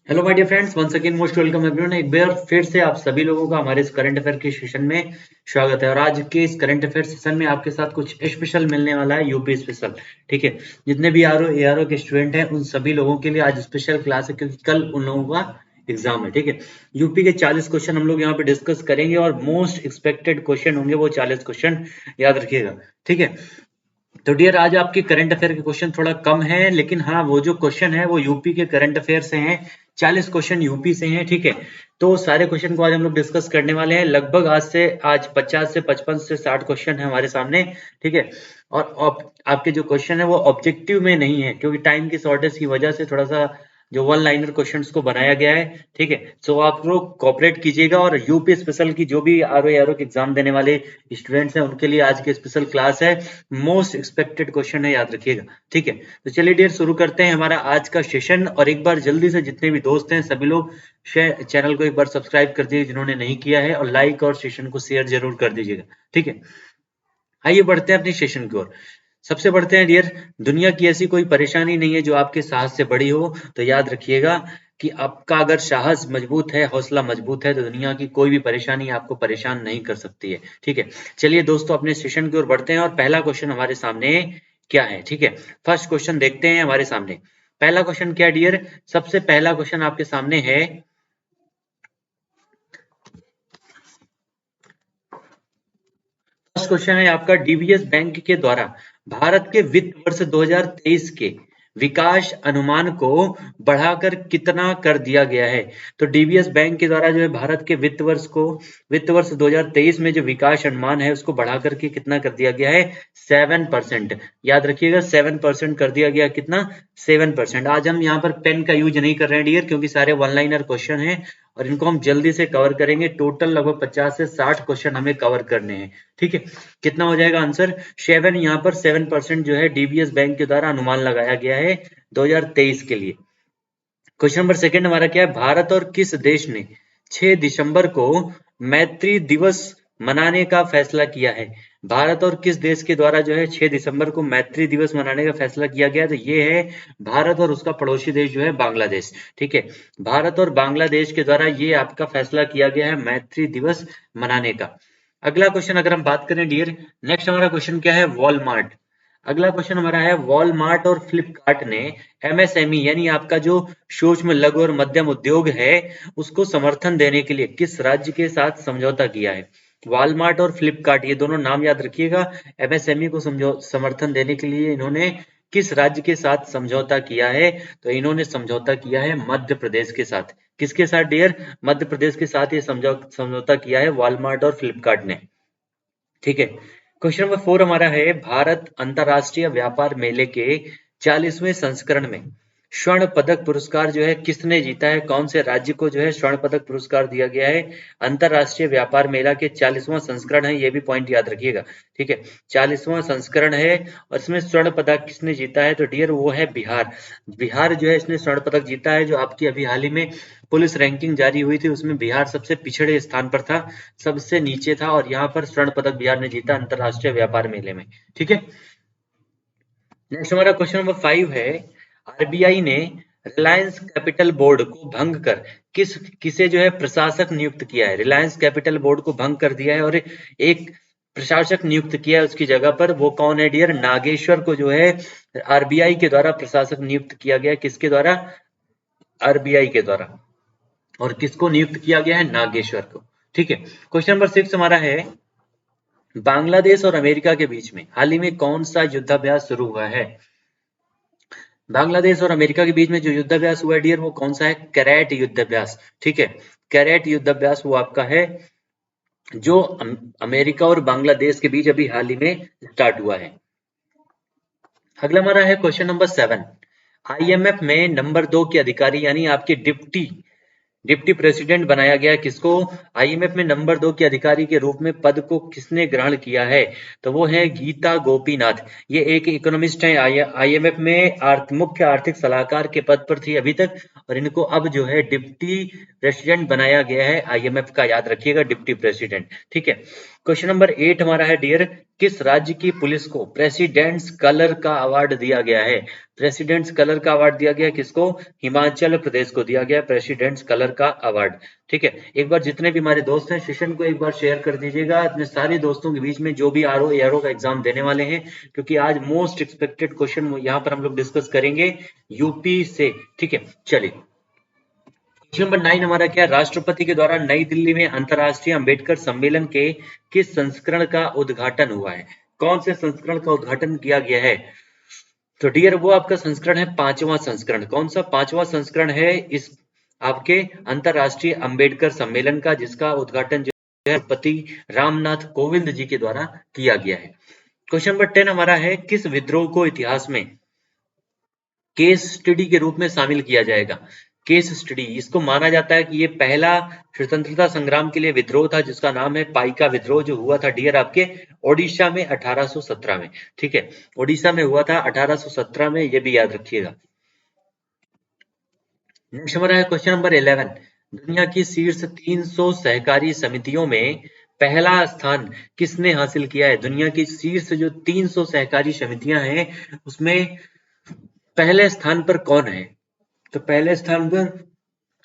Hello my dear friends, once again most welcome everyone. एक बार फिर से आप सभी लोगों का हमारे इस करंट अफेयर के सेशन में स्वागत है। और आज के इस करंट अफेयर सेशन में आपके साथ कुछ स्पेशल मिलने वाला है, यूपी स्पेशल। ठीक है, जितने भी आरओ एआरओ के स्टूडेंट हैं उन सभी लोगों के लिए आज स्पेशल क्लास है, क्योंकि कल उन लोगों का एग्जाम है। ठीक है, यूपी के 40 क्वेश्चन हम लोग यहाँ पे डिस्कस करेंगे और मोस्ट एक्सपेक्टेड क्वेश्चन होंगे वो 40 क्वेश्चन, याद रखिएगा। ठीक है, तो डियर आज आपके करंट अफेयर के क्वेश्चन थोड़ा कम है, लेकिन हाँ वो जो क्वेश्चन है वो यूपी के करंट अफेयर से हैं। 40 क्वेश्चन यूपी से हैं। ठीक है, तो सारे क्वेश्चन को आज हम लोग डिस्कस करने वाले हैं। लगभग आज 50 से 55 से 60 क्वेश्चन है हमारे सामने। ठीक है, और आपके जो क्वेश्चन है वो ऑब्जेक्टिव में नहीं है, क्योंकि टाइम की शॉर्टेज की वजह से थोड़ा सा जो वन लाइनर क्वेश्चंस को बनाया गया है। ठीक है, सो आप लोग कोऑपरेट कीजिएगा। और यूपी स्पेशल की जो भी आरओ के एग्जाम देने वाले स्टूडेंट्स हैं उनके लिए आज की स्पेशल क्लास है। मोस्ट एक्सपेक्टेड क्वेश्चन है, याद रखिएगा। ठीक है, तो चलिए डियर शुरू करते हैं हमारा आज का सेशन। और एक बार जल्दी से जितने भी दोस्त हैं सभी लोग चैनल को एक बार सब्सक्राइब कर दीजिए जिन्होंने नहीं किया है, और लाइक और सेशन को शेयर जरूर कर दीजिएगा। ठीक है, आइए बढ़ते हैं अपनी सेशन की ओर। सबसे बढ़ते हैं डियर, दुनिया की ऐसी कोई परेशानी नहीं है जो आपके साहस से बड़ी हो। तो याद रखिएगा कि आपका अगर साहस मजबूत है, हौसला मजबूत है, तो दुनिया की कोई भी परेशानी आपको परेशान नहीं कर सकती है। ठीक है, चलिए दोस्तों अपने सेशन की ओर बढ़ते हैं। और पहला क्वेश्चन हमारे सामने क्या है? ठीक है, फर्स्ट क्वेश्चन देखते हैं हमारे सामने। पहला क्वेश्चन क्या डियर? सबसे पहला क्वेश्चन आपके सामने है, फर्स्ट क्वेश्चन है आपका, डीबीएस बैंक के द्वारा भारत के वित्त वर्ष 2023 के विकास अनुमान को बढ़ाकर कितना कर दिया गया है? तो डीबीएस बैंक के द्वारा जो है भारत के वित्त वर्ष 2023 में जो विकास अनुमान है उसको बढ़ाकर के कितना कर दिया गया है? 7%। याद रखिएगा 7% कर दिया गया। कितना? 7%। आज हम यहाँ पर पेन का यूज नहीं कर रहे हैं डियर, क्योंकि सारे वन लाइनर क्वेश्चन हैं और इनको हम जल्दी से कवर करेंगे। टोटल लगभग 50 से 60 क्वेश्चन हमें कवर करने हैं। ठीक है, कितना हो जाएगा आंसर? 7। यहाँ पर 7% जो है डीबीएस बैंक के द्वारा अनुमान लगाया गया है 2023 के लिए। क्वेश्चन नंबर सेकंड हमारा क्या है? भारत और किस देश ने 6 दिसंबर को मैत्री दिवस मनाने का फैसला किया है? भारत और किस देश के द्वारा जो है 6 दिसंबर को मैत्री दिवस मनाने का फैसला किया गया? तो ये है भारत और उसका पड़ोसी देश जो है बांग्लादेश। ठीक है, भारत और बांग्लादेश के द्वारा ये आपका फैसला किया गया है मैत्री दिवस मनाने का। अगला क्वेश्चन अगर हम बात करें डियर, नेक्स्ट हमारा क्वेश्चन क्या है? वॉलमार्ट। अगला क्वेश्चन हमारा है, वॉलमार्ट और फ्लिपकार्ट ने एमएसएमई यानी आपका जो सूक्ष्म लघु और मध्यम उद्योग है उसको समर्थन देने के लिए किस राज्य के साथ समझौता किया है? वॉलमार्ट और फ्लिपकार्ट ये दोनों नाम याद रखिएगा। एमएसएमई को समर्थन देने के लिए इन्होंने किस राज्य के साथ समझौता किया है? तो इन्होंने समझौता किया है मध्य प्रदेश के साथ। किसके साथ डियर? मध्य प्रदेश के साथ ये समझौता किया है वॉलमार्ट और फ्लिपकार्ट ने। ठीक है, क्वेश्चन नंबर 4 हमारा है, भारत अंतरराष्ट्रीय व्यापार मेले के 40वें संस्करण में स्वर्ण पदक पुरस्कार जो है किसने जीता है? कौन से राज्य को जो है स्वर्ण पदक पुरस्कार दिया गया है? अंतरराष्ट्रीय व्यापार मेला के 40वां संस्करण है, ये भी पॉइंट याद रखिएगा। ठीक है, 40वां संस्करण है और इसमें स्वर्ण पदक किसने जीता है? तो डियर वो है बिहार। बिहार जो है इसने स्वर्ण पदक जीता है। जो आपकी अभी हाल ही में पुलिस रैंकिंग जारी हुई थी उसमें बिहार सबसे पिछड़े स्थान पर था, सबसे नीचे था, और यहाँ पर स्वर्ण पदक बिहार ने जीता अंतरराष्ट्रीय व्यापार मेले में। ठीक है, नेक्स्ट हमारा क्वेश्चन नंबर 5 है, आरबीआई ने रिलायंस कैपिटल बोर्ड को भंग कर किसे जो है प्रशासक नियुक्त किया है? रिलायंस कैपिटल बोर्ड को भंग कर दिया है और एक प्रशासक नियुक्त किया है उसकी जगह पर। वो कौन है डियर? नागेश्वर को जो है आरबीआई के द्वारा प्रशासक नियुक्त किया गया। किसके द्वारा? आरबीआई के द्वारा। और किसको नियुक्त किया गया है? नागेश्वर को। ठीक है, क्वेश्चन नंबर 6 हमारा है, बांग्लादेश और अमेरिका के बीच में हाल ही में कौन सा युद्धाभ्यास शुरू हुआ है? बांग्लादेश और अमेरिका के बीच में जो युद्धाभ्यास हुआ है डियर वो कौन सा है? कैरेट युद्धाभ्यास। ठीक है, कैरेट युद्धाभ्यास वो आपका है जो अमेरिका और बांग्लादेश के बीच अभी हाल ही में स्टार्ट हुआ है। अगला हमारा है क्वेश्चन नंबर 7, आईएमएफ में नंबर 2 के अधिकारी यानी आपके डिप्टी प्रेसिडेंट बनाया गया किसको? आईएमएफ में नंबर 2 के अधिकारी के रूप में पद को किसने ग्रहण किया है? तो वो है गीता गोपीनाथ। ये एक इकोनॉमिस्ट है, आईएमएफ में मुख्य आर्थिक सलाहकार के पद पर थी अभी तक, और इनको अब जो है डिप्टी प्रेसिडेंट बनाया गया है आईएमएफ का। याद रखिएगा, डिप्टी प्रेसिडेंट। ठीक है, क्वेश्चन नंबर 8 हमारा है डियर, किस राज्य की पुलिस को प्रेसिडेंट्स कलर का अवार्ड दिया गया है? प्रेसिडेंट्स कलर का अवार्ड दिया गया किसको? हिमाचल प्रदेश को दिया गया प्रेसिडेंट्स कलर का अवार्ड। ठीक है, एक बार जितने भी हमारे दोस्त हैं सेशन को एक बार शेयर कर दीजिएगा अपने सारे दोस्तों के बीच में जो भी आरओ एआरओ का एग्जाम देने वाले हैं, क्योंकि आज मोस्ट एक्सपेक्टेड क्वेश्चन यहाँ पर हम लोग डिस्कस करेंगे यूपी से। ठीक है, चलिए क्वेश्चन नंबर 9 हमारा क्या है, राष्ट्रपति के द्वारा नई दिल्ली में अंतरराष्ट्रीय अंबेडकर सम्मेलन के किस संस्करण का उद्घाटन हुआ है? कौन से संस्करण का उद्घाटन किया गया है? तो डियर वो आपका संस्करण है 5वां संस्करण। कौन सा 5वां संस्करण है इस आपके अंतरराष्ट्रीय अंबेडकर सम्मेलन का, जिसका उद्घाटन जो है राष्ट्रपति रामनाथ कोविंद जी के द्वारा किया गया है। क्वेश्चन नंबर 10 हमारा है, किस विद्रोह को इतिहास में केस स्टडी के रूप में शामिल किया जाएगा? केस स्टडी, इसको माना जाता है कि ये पहला स्वतंत्रता संग्राम के लिए विद्रोह था, जिसका नाम है पाइका विद्रोह, जो हुआ था डियर आपके ओडिशा में 1817 में। ठीक है, ओडिशा में हुआ था 1817 में, ये भी याद रखिएगा। नेक्स्ट हमारा है क्वेश्चन नंबर 11, दुनिया की शीर्ष 300 सहकारी समितियों में पहला स्थान किसने हासिल किया है? दुनिया की शीर्ष जो 300 सहकारी समितियां हैं उसमें पहले स्थान पर कौन है? तो पहले स्थान पर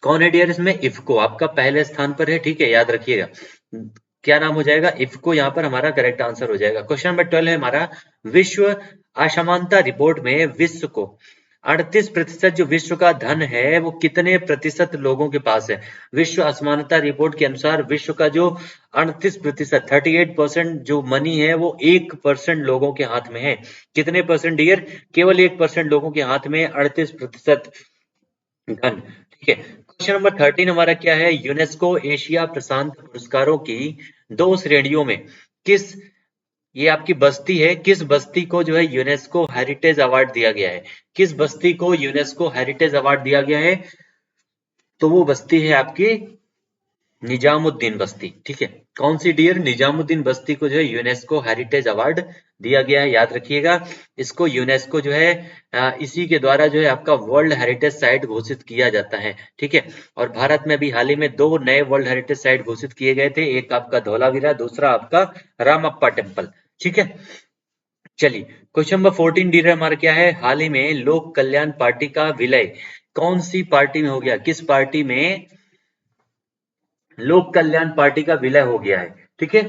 कौन है डियर? इसमें इफ्को आपका पहले स्थान पर है। ठीक है, याद रखिएगा क्या नाम हो जाएगा? इफ्को यहाँ पर हमारा करेक्ट आंसर हो जाएगा। क्वेश्चन नंबर 12 है हमारा, विश्व असमानता रिपोर्ट में विश्व को 38% जो विश्व का धन है वो कितने प्रतिशत लोगों के पास है? विश्व असमानता रिपोर्ट के अनुसार विश्व का जो 38% 38% जो मनी है वो 1% लोगों के हाथ में है। कितने परसेंट डियर? केवल 1% लोगों के हाथ में 38% धन। ठीक है, क्वेश्चन नंबर 13 हमारा क्या है, यूनेस्को एशिया प्रशांत पुरस्कारों की 2 श्रेणियों में किस, ये आपकी बस्ती है, किस बस्ती को जो है यूनेस्को हेरिटेज अवार्ड दिया गया है? किस बस्ती को यूनेस्को हेरिटेज अवार्ड दिया गया है? तो वो बस्ती है आपकी निजामुद्दीन बस्ती। ठीक है, कौन सी डियर? निजामुद्दीन बस्ती को जो है यूनेस्को हेरिटेज अवार्ड दिया गया है, याद रखिएगा। इसको यूनेस्को जो है इसी के द्वारा जो है आपका वर्ल्ड हेरिटेज साइट घोषित किया जाता है। ठीक है, और भारत में अभी हाल ही में 2 नए वर्ल्ड हेरिटेज साइट घोषित किए गए थे, एक आपका धौलावीरा, दूसरा आपका रामप्पा टेम्पल। ठीक है, चलिए क्वेश्चन नंबर 14 डियर हमारा क्या है, हाल ही में लोक कल्याण पार्टी का विलय कौन सी पार्टी में हो गया? किस पार्टी में लोक कल्याण पार्टी का विलय हो गया है? ठीक है,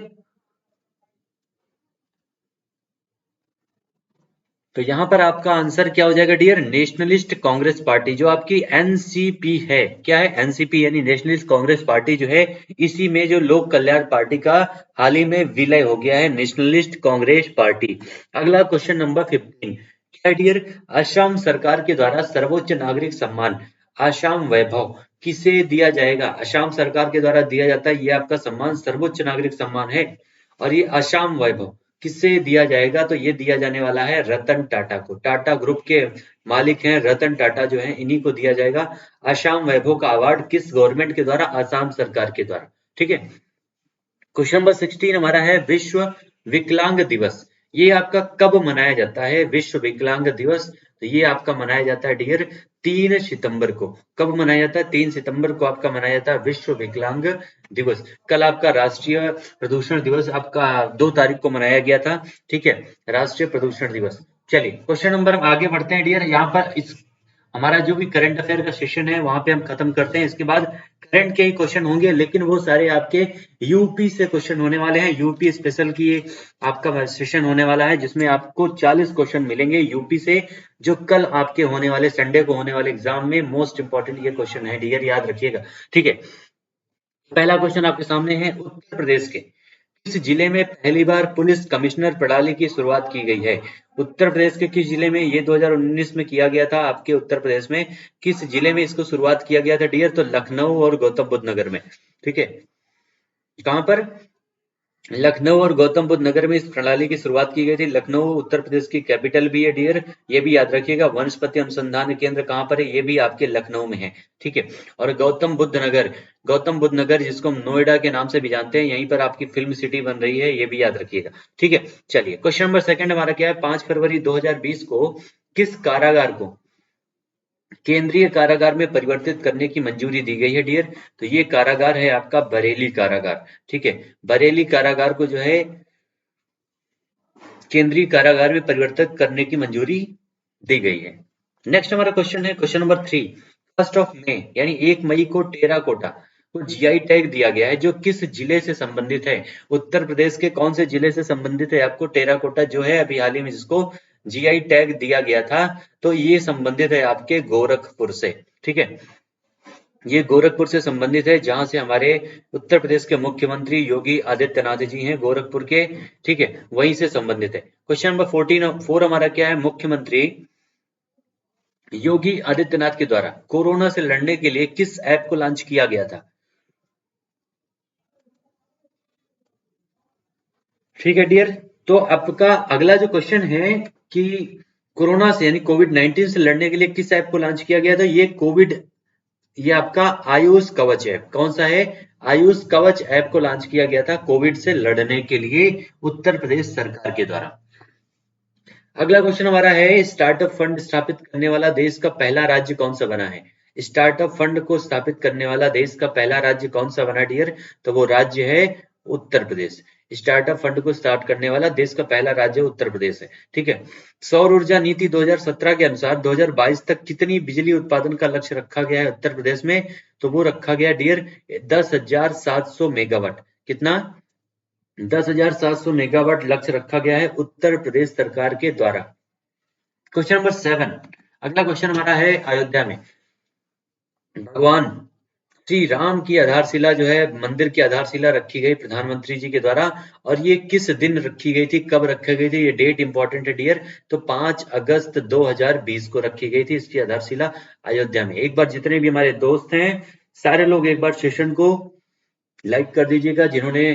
तो यहां पर आपका आंसर क्या हो जाएगा डियर? नेशनलिस्ट कांग्रेस पार्टी, जो आपकी एनसीपी है। क्या है? एनसीपी यानी नेशनलिस्ट कांग्रेस पार्टी जो है, इसी में जो लोक कल्याण पार्टी का हाल ही में विलय हो गया है, नेशनलिस्ट कांग्रेस पार्टी। अगला क्वेश्चन नंबर 15 क्या है डियर? असम सरकार के द्वारा सर्वोच्च नागरिक सम्मान आसाम वैभव किसे दिया जाएगा? असम सरकार के द्वारा दिया जाता है ये आपका सम्मान, सर्वोच्च नागरिक सम्मान है, और ये आसाम वैभव किससे दिया जाएगा? तो ये दिया जाने वाला है रतन टाटा को। टाटा ग्रुप के मालिक हैं रतन टाटा जो है, इन्हीं को दिया जाएगा आसाम वैभव का अवार्ड। किस गवर्नमेंट के द्वारा? आसाम सरकार के द्वारा। ठीक है, क्वेश्चन नंबर 16 हमारा है, विश्व विकलांग दिवस ये आपका कब मनाया जाता है? विश्व विकलांग दिवस तो ये आपका मनाया जाता है डियर 3 सितंबर को। कब मनाया जाता है? 3 सितंबर को आपका मनाया जाता है विश्व विकलांग दिवस। कल आपका राष्ट्रीय प्रदूषण दिवस आपका 2 तारीख को मनाया गया था। ठीक है, राष्ट्रीय प्रदूषण दिवस। चलिए क्वेश्चन नंबर हम आगे बढ़ते हैं डियर, यहाँ पर इस हमारा जो भी करंट अफेयर का सेशन है वहां पे हम खत्म करते हैं। इसके बाद करंट के ही क्वेश्चन होंगे, लेकिन वो सारे आपके यूपी से क्वेश्चन होने वाले हैं। यूपी स्पेशल की आपका सेशन होने वाला है, जिसमें आपको 40 क्वेश्चन मिलेंगे यूपी से, जो कल आपके होने वाले संडे को होने वाले एग्जाम में मोस्ट इंपॉर्टेंट ये क्वेश्चन है डियर, याद रखिएगा। ठीक है, पहला क्वेश्चन आपके सामने है, उत्तर प्रदेश के किस जिले में पहली बार पुलिस कमिश्नर प्रणाली की शुरुआत की गई है? उत्तर प्रदेश के किस जिले में? ये 2019 में किया गया था आपके उत्तर प्रदेश में। किस जिले में इसको शुरुआत किया गया था डियर? तो लखनऊ और गौतम बुद्ध नगर में। ठीक है, कहां पर? लखनऊ और गौतम बुद्ध नगर में इस प्रणाली की शुरुआत की गई थी। लखनऊ उत्तर प्रदेश की कैपिटल भी है डियर, ये भी याद रखिएगा। वनस्पति अनुसंधान केंद्र कहां पर है? ये भी आपके लखनऊ में है। ठीक है, और गौतम बुद्ध नगर जिसको हम नोएडा के नाम से भी जानते हैं, यहीं पर आपकी फिल्म सिटी बन रही है, ये भी याद रखिएगा। ठीक है, चलिए क्वेश्चन नंबर 2 हमारा क्या है, 5 फरवरी 2020 को किस कारागार को केंद्रीय कारागार में परिवर्तित करने की मंजूरी दी गई है डियर। तो ये कारागार है आपका बरेली कारागार। ठीक है, बरेली कारागार को जो है केंद्रीय कारागार में परिवर्तित करने की मंजूरी दी गई है। नेक्स्ट हमारा क्वेश्चन है क्वेश्चन नंबर 3। 1 मई यानी 1 मई को टेराकोटा को जीआई टैग दिया गया है, जो किस जिले से संबंधित है? उत्तर प्रदेश के कौन से जिले से संबंधित है आपको टेराकोटा जो है अभी हाल ही में जिसको जीआई टैग दिया गया था? तो ये संबंधित है आपके गोरखपुर से। ठीक है, ये गोरखपुर से संबंधित है, जहां से हमारे उत्तर प्रदेश के मुख्यमंत्री योगी आदित्यनाथ जी हैं गोरखपुर के। ठीक है, वहीं से संबंधित है। क्वेश्चन नंबर 4 हमारा क्या है? मुख्यमंत्री योगी आदित्यनाथ के द्वारा कोरोना से लड़ने के लिए किस ऐप को लॉन्च किया गया था? ठीक है डियर, तो आपका अगला जो क्वेश्चन है कि कोरोना से यानी कोविड-19 से लड़ने के लिए किस ऐप को लॉन्च किया गया था? ये आपका आयुष कवच ऐप। कौन सा है? आयुष कवच ऐप को लॉन्च किया गया था कोविड से लड़ने के लिए उत्तर प्रदेश सरकार के द्वारा। अगला क्वेश्चन हमारा है स्टार्टअप फंड स्थापित करने वाला देश का पहला राज्य कौन सा बना है? स्टार्टअप फंड को स्थापित करने वाला देश का पहला राज्य कौन सा बना डियर? तो वो राज्य है उत्तर प्रदेश। स्टार्टअप फंड को स्टार्ट करने वाला देश का पहला राज्य उत्तर प्रदेश है। ठीक है, सौर ऊर्जा नीति 2017 के अनुसार 2022 तक कितनी बिजली उत्पादन का लक्ष्य रखा गया है उत्तर प्रदेश में? तो वो रखा गया डियर 10,700 मेगावाट। कितना? 10,700 मेगावाट लक्ष्य रखा गया है उत्तर प्रदेश सरकार के द्वारा। Question number 7। अगला क्वेश्चन हमारा है अयोध्या में भगवान श्री राम की आधारशिला जो है मंदिर की आधारशिला रखी गई प्रधानमंत्री जी के द्वारा, और ये किस दिन रखी गई थी, कब रखी गई थी? ये डेट इंपॉर्टेंट है डियर। तो 5 अगस्त 2020 को रखी गई थी इसकी आधारशिला अयोध्या में। एक बार जितने भी हमारे दोस्त हैं सारे लोग एक बार सेशन को लाइक कर दीजिएगा, जिन्होंने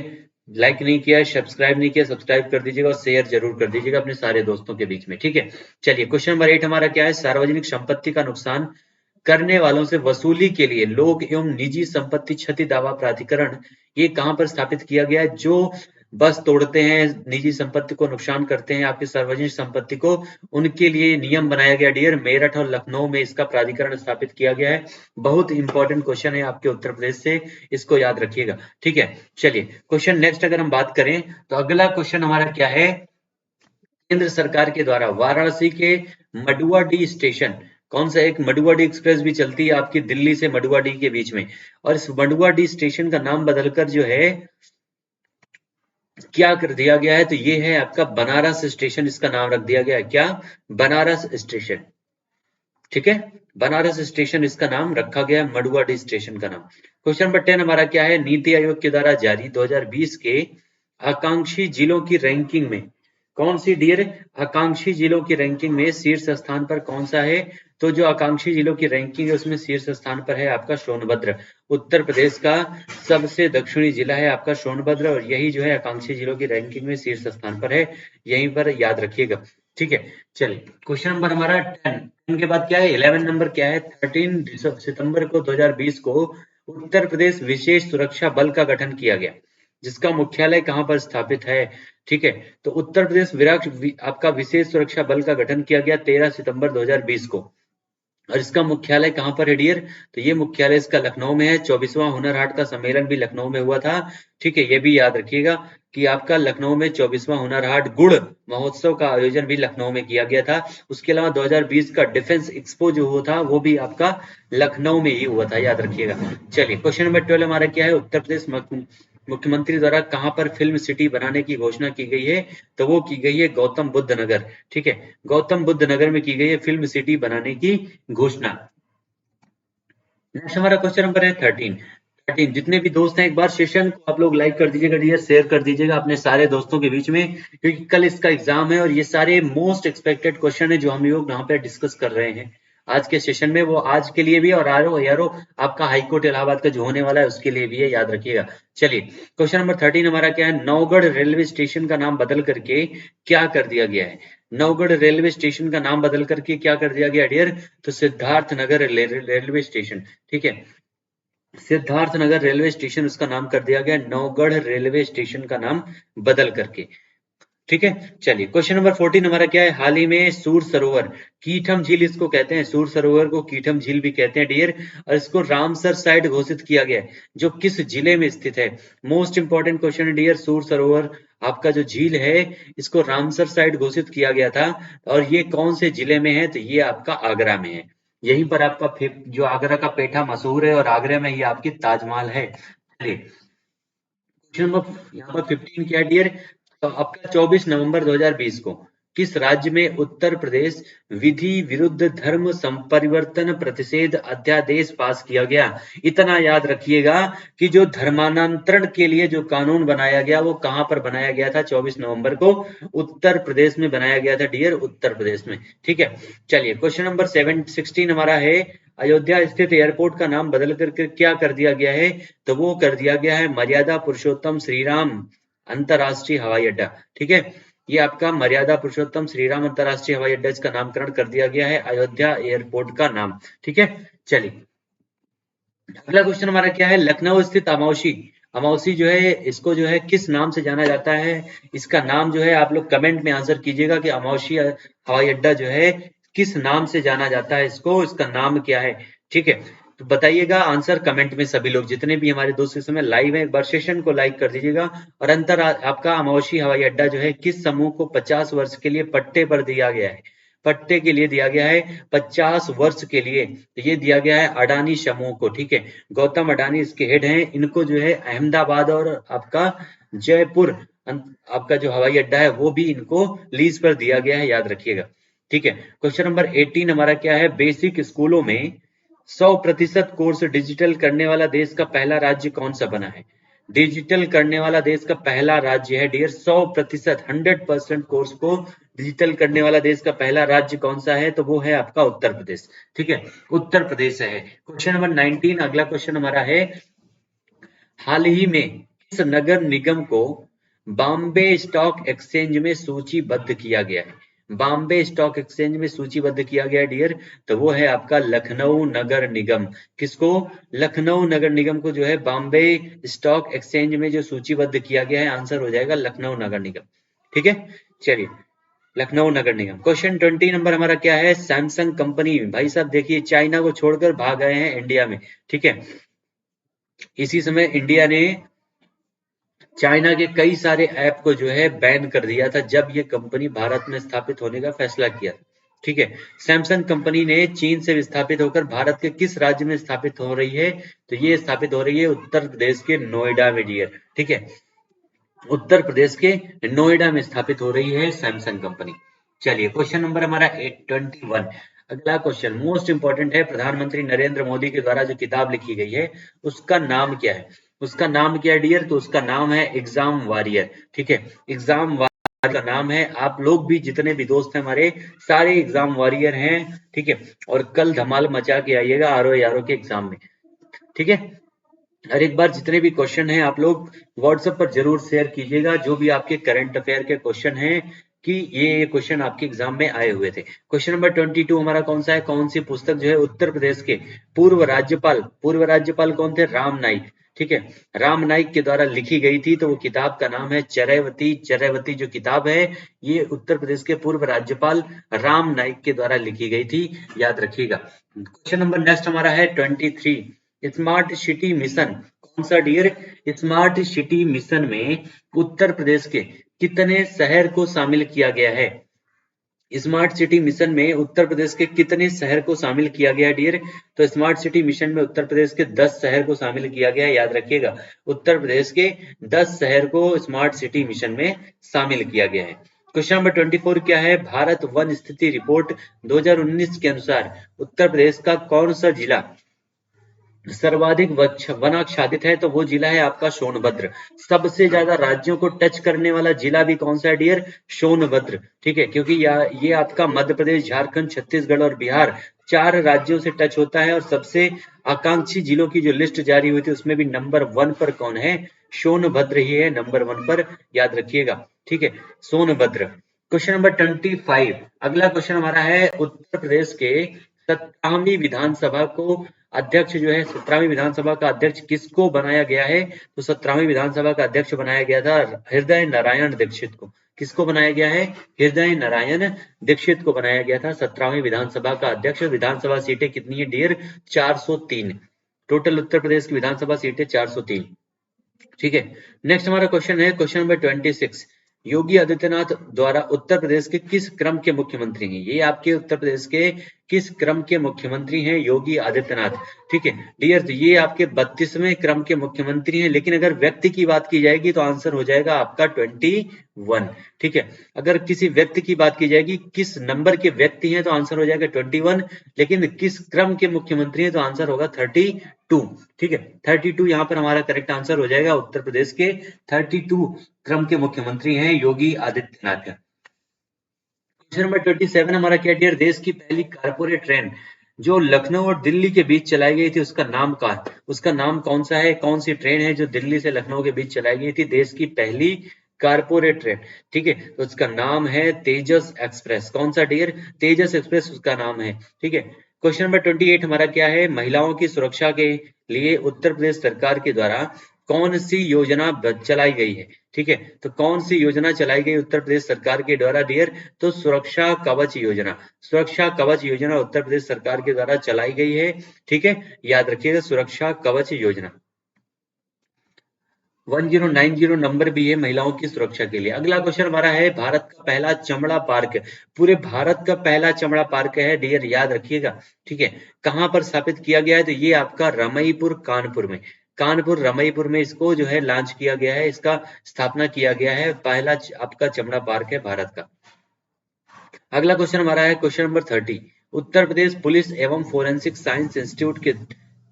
लाइक नहीं किया सब्सक्राइब नहीं किया सब्सक्राइब कर दीजिएगा, और शेयर जरूर कर दीजिएगा अपने सारे दोस्तों के बीच में। ठीक है, चलिए क्वेश्चन नंबर 8 हमारा क्या है? सार्वजनिक संपत्ति का नुकसान करने वालों से वसूली के लिए लोक एवं निजी संपत्ति क्षति दावा प्राधिकरण ये कहां पर स्थापित किया गया है? जो बस तोड़ते हैं, निजी संपत्ति को नुकसान करते हैं, आपकी सार्वजनिक संपत्ति को, उनके लिए नियम बनाया गया डियर। मेरठ और लखनऊ में इसका प्राधिकरण स्थापित किया गया है। बहुत इंपॉर्टेंट क्वेश्चन है आपके उत्तर प्रदेश से, इसको याद रखिएगा। ठीक है, चलिए क्वेश्चन नेक्स्ट अगर हम बात करें तो अगला क्वेश्चन हमारा क्या है? केंद्र सरकार के द्वारा वाराणसी के मडुआडीह स्टेशन, कौन सा? एक मडुआडीह एक्सप्रेस भी चलती है आपकी दिल्ली से मडुआडीह के बीच में, और इस मडुआडीह स्टेशन का नाम बदलकर जो है क्या कर दिया गया है? तो ये है आपका बनारस स्टेशन, इसका नाम रख दिया गया है। क्या? बनारस स्टेशन। ठीक है, बनारस स्टेशन इसका नाम रखा गया है, मडुआडीह स्टेशन का नाम। क्वेश्चन नंबर 10 हमारा क्या है? नीति आयोग के द्वारा जारी 2020 के आकांक्षी जिलों की रैंकिंग में कौन सी डियर? आकांक्षी जिलों की रैंकिंग में शीर्ष स्थान पर कौन सा है? तो जो आकांक्षी जिलों की रैंकिंग है उसमें शीर्ष स्थान पर है आपका सोनभद्र। उत्तर प्रदेश का सबसे दक्षिणी जिला है आपका सोनभद्र, और यही जो है आकांक्षी जिलों की रैंकिंग में शीर्ष स्थान पर है, यहीं पर याद रखिएगा। ठीक है, चलिए क्वेश्चन नंबर हमारा 10 के बाद क्या है? 11 नंबर क्या है? 13 सितंबर को 2020 को उत्तर प्रदेश विशेष सुरक्षा बल का गठन किया गया, जिसका मुख्यालय कहां पर स्थापित है? ठीक है, तो उत्तर प्रदेश आपका विशेष सुरक्षा बल का गठन किया गया 13 सितंबर 2020 को, और इसका मुख्यालय कहां पर है डियर? तो ये मुख्यालय इसका लखनऊ में है। 24वां हुनर हाट का सम्मेलन भी लखनऊ में हुआ था। ठीक है, ये भी याद रखिएगा कि आपका लखनऊ में 24वां हुनर हाट गुड़ महोत्सव का आयोजन भी लखनऊ में किया गया था। उसके अलावा 2020 का डिफेंस एक्सपो जो हुआ था वो भी आपका लखनऊ में ही हुआ था, याद रखिएगा। चलिए क्वेश्चन नंबर 12 हमारा क्या है? उत्तर प्रदेश मुख्यमंत्री द्वारा कहां पर फिल्म सिटी बनाने की घोषणा की गई है? तो वो की गई है गौतम बुद्ध नगर। ठीक है, गौतम बुद्ध नगर में की गई है फिल्म सिटी बनाने की घोषणा। नेक्स्ट हमारा क्वेश्चन नंबर है 13। जितने भी दोस्त हैं एक बार सेशन को आप लोग लाइक कर दीजिएगा डियर, शेयर कर दीजिएगा अपने सारे दोस्तों के बीच में, क्योंकि कल इसका एग्जाम है और ये सारे मोस्ट एक्सपेक्टेड क्वेश्चन है जो हम लोग यहाँ पे डिस्कस कर रहे हैं आज के सेशन में, वो आज के लिए भी और यारो आपका हाईकोर्ट इलाहाबाद का जो होने वाला है उसके लिए भी है, याद रखिएगा। चलिए क्वेश्चन नंबर 13 हमारा क्या है? नौगढ़ रेलवे स्टेशन का नाम बदल करके क्या कर दिया गया है? नौगढ़ रेलवे स्टेशन का नाम बदल करके क्या कर दिया गया डियर? तो सिद्धार्थ नगर रेलवे स्टेशन। ठीक है, सिद्धार्थ नगर रेलवे स्टेशन उसका नाम कर दिया गया, नौगढ़ रेलवे स्टेशन का नाम बदल करके। ठीक है। चलिए क्वेश्चन नंबर 14 हमारा क्या है, हाल ही में सूर सरोवर, कीठम झील इसको कहते हैं, सूर सरोवर को कीठम झील भी कहते हैं डियर, और इसको रामसर साइट घोषित किया गया है, जो किस जिले में स्थित है। मोस्ट इंपॉर्टेंट क्वेश्चन है डियर, सूर सरोवर आपका जो झील है इसको रामसर साइट घोषित किया गया था, और ये कौन से जिले में है, तो ये आपका आगरा में है। यहीं पर आपका जो आगरा का पेठा मशहूर है, और आगरा में ही आपकी ताजमहल है। चलिए क्वेश्चन नंबर यहाँ पर 15 क्या है डियर, तो आपका 24 नवंबर 2020 को किस राज्य में उत्तर प्रदेश विधि विरुद्ध धर्म संपरिवर्तन प्रतिषेध अध्यादेश पास किया गया। इतना याद रखिएगा कि जो धर्मांतरण के लिए जो कानून बनाया गया वो कहां पर बनाया गया था, 24 नवंबर को उत्तर प्रदेश में बनाया गया था डियर, उत्तर प्रदेश में। ठीक है। चलिए क्वेश्चन नंबर 16 हमारा है, अयोध्या स्थित एयरपोर्ट का नाम बदल करके क्या कर दिया गया है, तो वो कर दिया गया है मर्यादा पुरुषोत्तम श्रीराम अंतरराष्ट्रीय हवाई अड्डा। ठीक है, ये आपका मर्यादा पुरुषोत्तम श्रीराम अंतरराष्ट्रीय हवाई अड्डा, इसका नामकरण कर दिया गया है अयोध्या एयरपोर्ट का नाम। ठीक है। चलिए अगला क्वेश्चन हमारा क्या है, लखनऊ स्थित अमौसी, अमौसी जो है इसको जो है किस नाम से जाना जाता है, इसका नाम जो है आप लोग कमेंट में आंसर कीजिएगा कि अमौसी हवाई अड्डा जो है किस नाम से जाना जाता है, इसको इसका नाम क्या है। ठीक है, तो बताइएगा आंसर कमेंट में, सभी लोग जितने भी हमारे दोस्त इस समय लाइव है, एक बार सेशन को लाइक कर दीजिएगा। और अंतर आपका अमौसी हवाई अड्डा जो है किस समूह को 50 वर्ष के लिए पट्टे पर दिया गया है, पट्टे के लिए दिया गया है 50 वर्ष के लिए, तो ये दिया गया है अडानी समूह को। ठीक है, गौतम अडानी इसके हेड हैं, इनको जो है अहमदाबाद और आपका जयपुर आपका जो हवाई अड्डा है वो भी इनको लीज पर दिया गया है, याद रखिएगा। ठीक है, क्वेश्चन नंबर 18 हमारा क्या है, बेसिक स्कूलों में 100% कोर्स डिजिटल करने वाला देश का पहला राज्य कौन सा बना है। डिजिटल करने वाला देश का पहला राज्य है डियर, 100% 100% कोर्स को डिजिटल करने वाला देश का पहला राज्य कौन सा है, तो वो है आपका उत्तर प्रदेश। ठीक है, उत्तर प्रदेश है। क्वेश्चन नंबर 19 अगला क्वेश्चन हमारा है, हाल ही में किस नगर निगम को बॉम्बे स्टॉक एक्सचेंज में सूचीबद्ध किया गया है, बॉम्बे स्टॉक एक्सचेंज में सूचीबद्ध किया गया है डियर, तो वो है आपका लखनऊ नगर निगम। किसको, लखनऊ नगर निगम को जो है बॉम्बे स्टॉक एक्सचेंज में जो सूचीबद्ध किया गया है, आंसर हो जाएगा लखनऊ नगर निगम। ठीक है, चलिए लखनऊ नगर निगम। क्वेश्चन 20 नंबर हमारा क्या है, सैमसंग कंपनी, भाई साहब देखिए चाइना को छोड़कर भाग गए हैं इंडिया में। ठीक है, इसी समय इंडिया ने चाइना के कई सारे ऐप को जो है बैन कर दिया था जब ये कंपनी भारत में स्थापित होने का फैसला किया। ठीक है, सैमसंग कंपनी ने चीन से विस्थापित होकर भारत के किस राज्य में स्थापित हो रही है, तो ये स्थापित हो रही है उत्तर प्रदेश के नोएडा में डियर। ठीक है, उत्तर प्रदेश के नोएडा में स्थापित हो रही है सैमसंग कंपनी। चलिए क्वेश्चन नंबर हमारा 21, अगला क्वेश्चन मोस्ट इंपॉर्टेंट है, प्रधानमंत्री नरेंद्र मोदी के द्वारा जो किताब लिखी गई है उसका नाम क्या है, उसका नाम क्या है डियर, तो उसका नाम है एग्जाम वॉरियर। ठीक है, एग्जाम वॉरियर का नाम है, आप लोग भी जितने भी दोस्त हैं हमारे सारे एग्जाम वॉरियर हैं। ठीक है, और कल धमाल मचा के आइएगा आरओ के एग्जाम में। ठीक है, और एक बार जितने भी क्वेश्चन हैं आप लोग व्हाट्सएप पर जरूर शेयर कीजिएगा, जो भी आपके करंट अफेयर के क्वेश्चन हैं कि ये क्वेश्चन आपके एग्जाम में आए हुए थे। क्वेश्चन नंबर 22 हमारा कौन सा है, कौन सी पुस्तक जो है उत्तर प्रदेश के पूर्व राज्यपाल कौन थे, राम नाईक। ठीक है, राम नाईक के द्वारा लिखी गई थी, तो वो किताब का नाम है चरैवती। चरैवती जो किताब है ये उत्तर प्रदेश के पूर्व राज्यपाल राम नाईक के द्वारा लिखी गई थी, याद रखिएगा। क्वेश्चन नंबर नेक्स्ट हमारा है 23, स्मार्ट सिटी मिशन कौन सा डियर, स्मार्ट सिटी मिशन में उत्तर प्रदेश के कितने शहर को शामिल किया गया है, स्मार्ट सिटी मिशन में उत्तर प्रदेश के कितने शहर को शामिल किया गया है डियर, तो स्मार्ट सिटी मिशन में उत्तर प्रदेश के 10 शहर को शामिल किया गया है, याद रखिएगा उत्तर प्रदेश के 10 शहर को स्मार्ट सिटी मिशन में शामिल किया गया है। क्वेश्चन नंबर 24 क्या है, भारत वन स्थिति रिपोर्ट 2019 के अनुसार उत्तर प्रदेश का कौन सा जिला सर्वाधिक वनाच्छादित है, तो वो जिला है आपका सोनभद्र। सबसे ज्यादा राज्यों को टच करने वाला जिला भी कौन सा है डियर, सोनभद्र। ठीक है, क्योंकि ये आपका मध्य प्रदेश, झारखंड, छत्तीसगढ़ और बिहार 4 राज्यों से टच होता है, और सबसे आकांक्षी जिलों की जो लिस्ट जारी हुई थी उसमें भी नंबर 1 पर कौन है, सोनभद्र ही है नंबर 1 पर, याद रखिएगा। ठीक है, सोनभद्र। क्वेश्चन नंबर 25 अगला क्वेश्चन हमारा है, उत्तर प्रदेश के 17वीं विधानसभा को अध्यक्ष जो है, 17वीं विधानसभा का अध्यक्ष किसको बनाया गया है, तो 17वीं विधानसभा का अध्यक्ष बनाया गया था हृदय नारायण दीक्षित को। किसको बनाया गया है? हृदय नारायण दीक्षित को बनाया गया था 17वीं विधानसभा का अध्यक्ष। विधानसभा सीटें कितनी है डियर? 403। टोटल उत्तर प्रदेश की विधानसभा सीटें 403। ठीक है, नेक्स्ट हमारा क्वेश्चन है क्वेश्चन नंबर 26। योगी आदित्यनाथ द्वारा उत्तर प्रदेश के किस क्रम के मुख्यमंत्री हैं? ये आपके उत्तर प्रदेश के किस क्रम के मुख्यमंत्री हैं? योगी आदित्यनाथ। ठीक है डियर, ये आपके 32वें क्रम के मुख्यमंत्री हैं, लेकिन अगर व्यक्ति की बात की जाएगी तो आंसर हो जाएगा आपका 21। ठीक है, अगर किसी व्यक्ति की बात की जाएगी, किस नंबर के व्यक्ति हैं, तो आंसर हो जाएगा 21, लेकिन किस क्रम के मुख्यमंत्री हैं तो आंसर होगा 32। ठीक है, 32 यहाँ पर हमारा करेक्ट आंसर हो जाएगा। उत्तर प्रदेश के 32 क्रम के मुख्यमंत्री हैं योगी आदित्यनाथ। क्वेश्चन नंबर 27 हमारा क्या डियर? देश की पहली कारपोरेट ट्रेन जो लखनऊ और दिल्ली के बीच चलाई गई थी उसका नाम कौन सा है? कौन सी ट्रेन है जो दिल्ली से लखनऊ के बीच चलाई गई थी? देश की पहली कारपोरेट ट्रेन। ठीक है, तो उसका नाम है तेजस एक्सप्रेस। कौन सा डियर? तेजस एक्सप्रेस उसका नाम है। ठीक है, क्वेश्चन नंबर 28 हमारा क्या है? महिलाओं की सुरक्षा के लिए उत्तर प्रदेश सरकार के द्वारा कौन सी योजना चलाई गई है? ठीक है, तो कौन सी योजना चलाई गई उत्तर प्रदेश सरकार के द्वारा डियर? तो सुरक्षा कवच योजना। सुरक्षा कवच योजना उत्तर प्रदेश सरकार के द्वारा चलाई गई है। ठीक है, याद रखिएगा सुरक्षा कवच योजना। 1090 नंबर भी है महिलाओं की सुरक्षा के लिए। अगला क्वेश्चन हमारा है भारत का पहला चमड़ा पार्क, पूरे भारत का पहला चमड़ा पार्क है डियर, याद रखिएगा। ठीक है, कहां पर स्थापित किया गया है? तो ये आपका रमईपुर कानपुर में, कानपुर रमईपुर में इसको जो है लॉन्च किया गया है, इसका स्थापना किया गया है। पहला आपका चमड़ा पार्क है भारत का। अगला क्वेश्चन हमारा है question number 30। Uttar Pradesh police एवं फोरेंसिक साइंस इंस्टीट्यूट के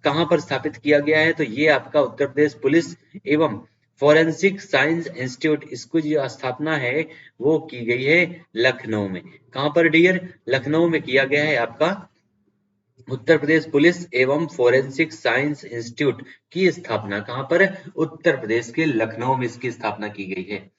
कहां पर स्थापित किया गया है? तो ये आपका उत्तर प्रदेश पुलिस एवं फोरेंसिक साइंस इंस्टीट्यूट, इसको जो स्थापना है वो की गई है लखनऊ में। कहां पर डियर? लखनऊ में किया गया है आपका उत्तर प्रदेश पुलिस एवं फोरेंसिक साइंस इंस्टीट्यूट की स्थापना। कहां पर? उत्तर प्रदेश के लखनऊ में इसकी स्थापना की गई है।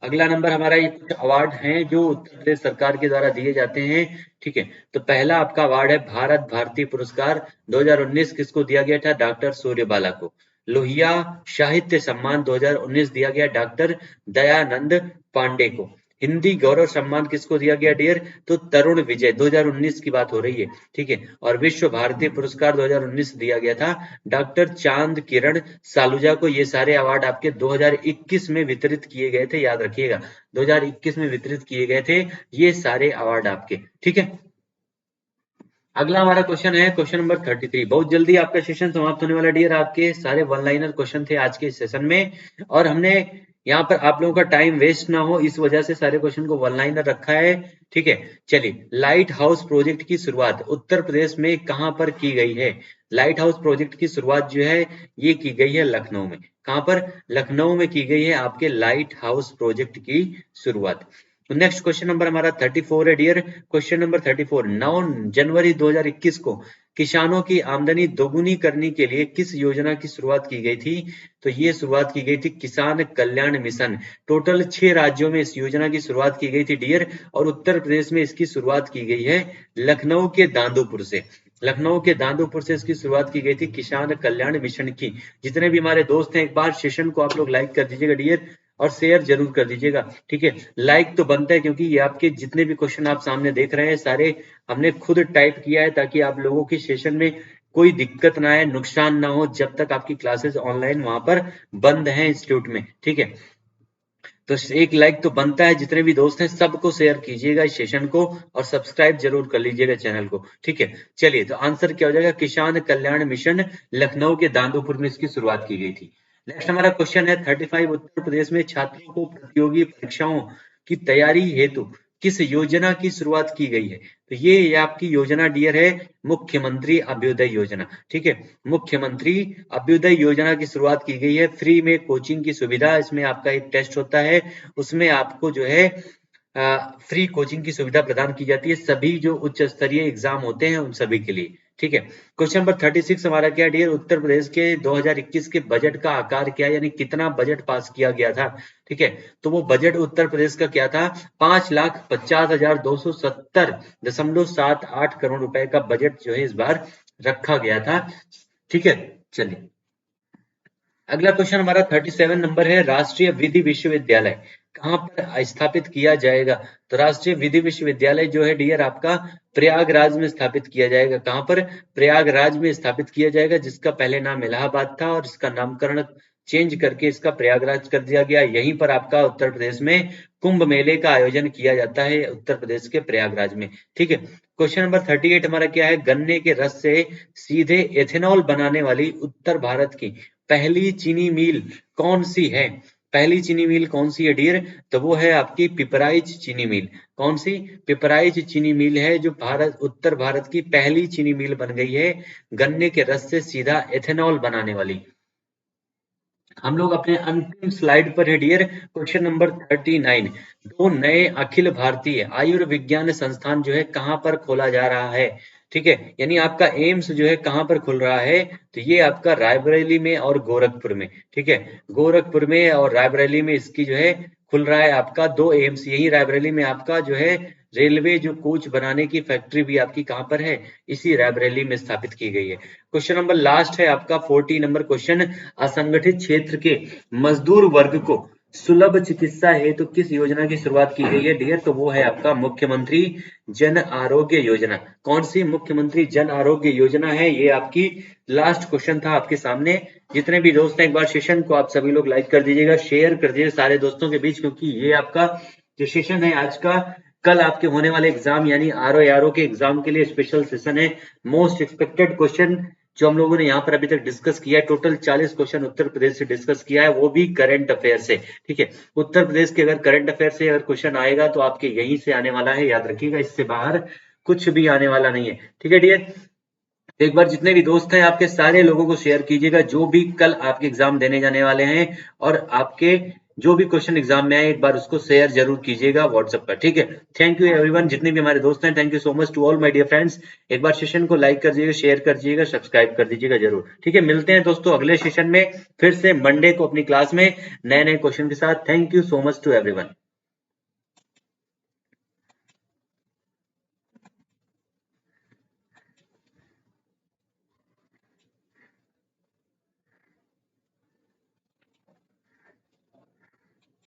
अगला नंबर हमारा, ये कुछ अवार्ड हैं जो उत्तर प्रदेश सरकार के द्वारा दिए जाते हैं। ठीक है, तो पहला आपका अवार्ड है भारत भारती पुरस्कार 2019, किसको दिया गया था? डॉक्टर सूर्यबाला को। लोहिया साहित्य सम्मान 2019 दिया गया डॉक्टर दयानंद पांडे को। हिंदी गौरव सम्मान किसको दिया गया डियर? तो तरुण विजय, 2019 की बात हो रही है। ठीक है, और विश्व भारती पुरस्कार 2019 दिया गया था डॉक्टर चांद किरण सालूजा को। ये सारे अवार्ड आपके 2021 में वितरित किए गए थे, याद रखिएगा 2021 में वितरित किए गए थे ये सारे अवार्ड आपके। ठीक है, अगला हमारा क्वेश्चन है क्वेश्चन नंबर 33। बहुत जल्दी आपका सेशन समाप्त होने वाला डियर, आपके सारे वन लाइनर क्वेश्चन थे आज के सेशन में, और हमने यहाँ पर आप लोगों का टाइम वेस्ट ना हो इस वजह से सारे क्वेश्चन को वन लाइनर रखा है। ठीक है, चलिए, लाइट हाउस प्रोजेक्ट की शुरुआत उत्तर प्रदेश में कहां पर की गई है? लाइट हाउस प्रोजेक्ट की शुरुआत जो है ये की गई है लखनऊ में। कहां पर? लखनऊ में की गई है आपके लाइट हाउस प्रोजेक्ट की शुरुआत। तो नेक्स्ट क्वेश्चन नंबर हमारा 34 है डियर। क्वेश्चन नंबर 34, 9 जनवरी 2021 को किसानों की आमदनी दोगुनी करने के लिए किस योजना की शुरुआत की गई थी? तो ये शुरुआत की गई थी किसान कल्याण मिशन। टोटल 6 राज्यों में इस योजना की शुरुआत की गई थी डियर, और उत्तर प्रदेश में इसकी शुरुआत की गई है लखनऊ के दांदूपुर से। लखनऊ के दांदूपुर से इसकी शुरुआत की गई थी किसान कल्याण मिशन की। जितने भी हमारे दोस्त हैं, एक बार सेशन को आप लोग लाइक कर दीजिएगा डियर, और शेयर जरूर कर दीजिएगा। ठीक है, लाइक तो बनता है क्योंकि ये आपके जितने भी क्वेश्चन आप सामने देख रहे हैं सारे हमने खुद टाइप किया है, ताकि आप लोगों की सेशन में कोई दिक्कत ना आए, नुकसान ना हो, जब तक आपकी क्लासेस ऑनलाइन वहां पर बंद है इंस्टीट्यूट में। ठीक है, तो एक लाइक तो बनता है। जितने भी दोस्त हैं सबको शेयर कीजिएगा इस सेशन को, और सब्सक्राइब जरूर कर लीजिएगा चैनल को। ठीक है, चलिए, तो आंसर क्या हो जाएगा? किसान कल्याण मिशन, लखनऊ के दांदूपुर में इसकी शुरुआत की गई थी। नेक्स्ट हमारा क्वेश्चन है 35। उत्तर प्रदेश में छात्रों को प्रतियोगी परीक्षाओं की तैयारी हेतु किस योजना की शुरुआत की गई है? तो ये आपकी योजना डियर है मुख्यमंत्री अभ्युदय योजना। ठीक है, मुख्यमंत्री अभ्युदय योजना की शुरुआत की गई है। फ्री में कोचिंग की सुविधा, इसमें आपका एक टेस्ट होता है, उसमें आपको जो है फ्री कोचिंग की सुविधा प्रदान की जाती है सभी जो उच्च स्तरीय एग्जाम होते हैं उन सभी के लिए। ठीक है, क्वेश्चन नंबर 36 हमारा क्या डियर? उत्तर प्रदेश के 2021 के बजट का आकार क्या है, यानी कितना बजट पास किया गया था? ठीक है, तो वो बजट उत्तर प्रदेश का क्या था? 5,50,270.78 करोड़ रुपए का बजट जो है इस बार रखा गया था। ठीक है, चलिए, अगला क्वेश्चन हमारा 37 नंबर है। राष्ट्रीय विधि विश्वविद्यालय कहाँ पर स्थापित किया जाएगा? तो राष्ट्रीय विधि विश्वविद्यालय जो है डियर आपका प्रयागराज में स्थापित किया जाएगा। कहाँ पर? प्रयागराज में स्थापित किया जाएगा, जिसका पहले नाम इलाहाबाद था और इसका नामकरण चेंज करके इसका प्रयागराज कर दिया गया। यहीं पर आपका उत्तर प्रदेश में कुंभ मेले का आयोजन किया जाता है, उत्तर प्रदेश के प्रयागराज में। ठीक है, क्वेश्चन नंबर 38 हमारा क्या है? गन्ने के रस से सीधे एथेनॉल बनाने वाली उत्तर भारत की पहली चीनी मिल कौन सी है? पहली चीनी मिल कौन सी है डियर? तो वो है आपकी पिपराइच चीनी मिल। कौन सी? पिपराइच चीनी मिल है जो उत्तर भारत की पहली चीनी मिल बन गई है, गन्ने के रस से सीधा एथेनॉल बनाने वाली। हम लोग अपने अंतिम स्लाइड पर है डियर, क्वेश्चन नंबर 39। दो नए अखिल भारतीय आयुर्विज्ञान संस्थान जो है कहाँ पर खोला जा रहा है? ठीक है, यानी आपका एम्स जो है कहाँ पर खुल रहा है? तो ये आपका रायबरेली में और गोरखपुर में। ठीक है, गोरखपुर में और रायबरेली में इसकी जो है खुल रहा है आपका दो एम्स। यही रायबरेली में आपका जो है रेलवे जो कोच बनाने की फैक्ट्री भी आपकी कहाँ पर है? इसी रायबरेली में स्थापित की गई है। क्वेश्चन नंबर लास्ट है आपका 40 नंबर क्वेश्चन। असंगठित क्षेत्र के मजदूर वर्ग को सुलभ चिकित्सा हेतु किस योजना की शुरुआत की गई है डियर? तो वो है आपका मुख्यमंत्री जन आरोग्य योजना। कौन सी? मुख्यमंत्री जन आरोग्य योजना है। ये आपकी लास्ट क्वेश्चन था आपके सामने। जितने भी दोस्त हैं एक बार सेशन को आप सभी लोग लाइक कर दीजिएगा, शेयर कर दीजिएगा सारे दोस्तों के बीच, क्योंकि ये आपका जो सेशन है आज का कल आपके होने वाले एग्जाम यानी आरओ के एग्जाम के लिए स्पेशल सेशन है। मोस्ट एक्सपेक्टेड क्वेश्चन जो हम लोगों ने यहाँ पर अभी तक डिस्कस किया है, टोटल 40 क्वेश्चन उत्तर प्रदेश से डिस्कस किया है, वो भी करंट अफेयर से। ठीक है, उत्तर प्रदेश के अगर करंट अफेयर से अगर क्वेश्चन आएगा तो आपके यहीं से आने वाला है, याद रखिएगा, इससे बाहर कुछ भी आने वाला नहीं है। ठीक है डियर, एक बार जितने भी दोस्त हैं आपके सारे लोगों को शेयर कीजिएगा जो भी कल आपके एग्जाम देने जाने वाले हैं, और आपके जो भी क्वेश्चन एग्जाम में आए एक बार उसको शेयर जरूर कीजिएगा व्हाट्सएप पर। ठीक है, थैंक यू एवरीवन, जितने भी हमारे दोस्त हैं, thank you so much to all my dear friends. एक बार सेशन को लाइक कर दीजिएगा, शेयर कर दीजिएगा, सब्सक्राइब कर दीजिएगा जरूर। ठीक है, मिलते हैं दोस्तों अगले सेशन में फिर से मंडे को अपनी क्लास में नए नए क्वेश्चन के साथ। Thank you so much to everyone.